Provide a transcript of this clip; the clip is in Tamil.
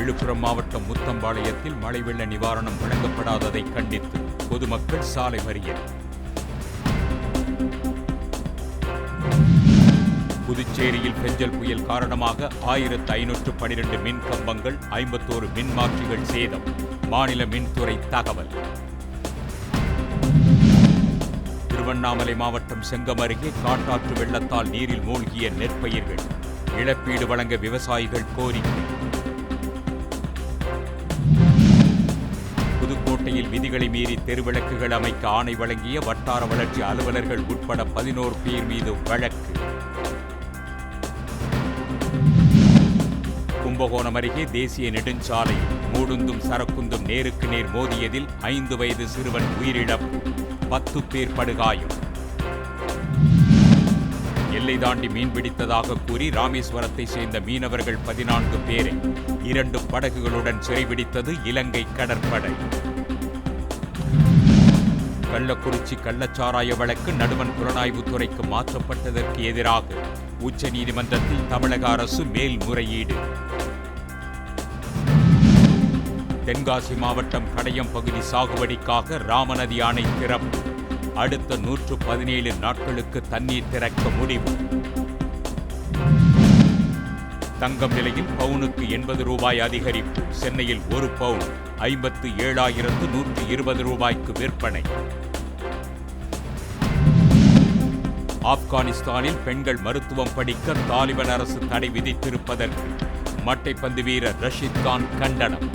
விழுப்புரம் மாவட்டம் முத்தம்பாளையத்தில் மழை வெள்ள நிவாரணம் வழங்கப்படாததை கண்டித்து பொதுமக்கள் சாலை மறியல். புதுச்சேரியில் பெஞ்சல் புயல் காரணமாக 1512 மின் கம்பங்கள், 51 மின்மாற்றிகள் சேதம். மாநில மின்துறை தகவல். திருவண்ணாமலை மாவட்டம் செங்கம் அருகே காட்டாற்று வெள்ளத்தால் நீரில் மூழ்கிய நெற்பயிர்கள். இழப்பீடு வழங்க விவசாயிகள் கோரிக்கை. புதுக்கோட்டையில் விதிகளை மீறி தெருவிளக்குகள் அமைக்க ஆணை வழங்கிய வட்டார வளர்ச்சி அலுவலர்கள் உட்பட 11 பேர் மீது வழக்கு. கும்பகோணம் அருகே தேசிய நெடுஞ்சாலையில் மூடுந்தும் சரக்குந்தும் நேருக்கு நேர் மோதியதில் 5 வயது சிறுவன் உயிரிழப்பு, 10 பேர் படுகாயம். எல்லை தாண்டி மீன்பிடித்ததாக கூறி ராமேஸ்வரத்தை சேர்ந்த மீனவர்கள் 14 பேரை 2 படகுகளுடன் சிறைபிடித்தது இலங்கை கடற்படை. கள்ளக்குறிச்சி கள்ளச்சாராய வழக்கு நடுவண் புலனாய்வுத்துறைக்கு மாற்றப்பட்டதற்கு எதிராக உச்சநீதிமன்றத்தில் தமிழக அரசு மேல்முறையீடு. தென்காசி மாவட்டம் கடையம் பகுதி சாகுபடிக்காக ராமநதி அணை திறப்பு. அடுத்த 117 நாட்களுக்கு தண்ணீர் திறக்க முடிவு. தங்கம் விலையில் பவுனுக்கு 80 ரூபாய் அதிகரிப்பு. சென்னையில் 1 பவுன் 57,120 ரூபாய்க்கு விற்பனை. ஆப்கானிஸ்தானில் பெண்கள் மருத்துவம் படிக்க தாலிபான் அரசு தடை விதித்திருப்பதற்கு மட்டைப்பந்து வீரர் ரஷீத் கான் கண்டனம்.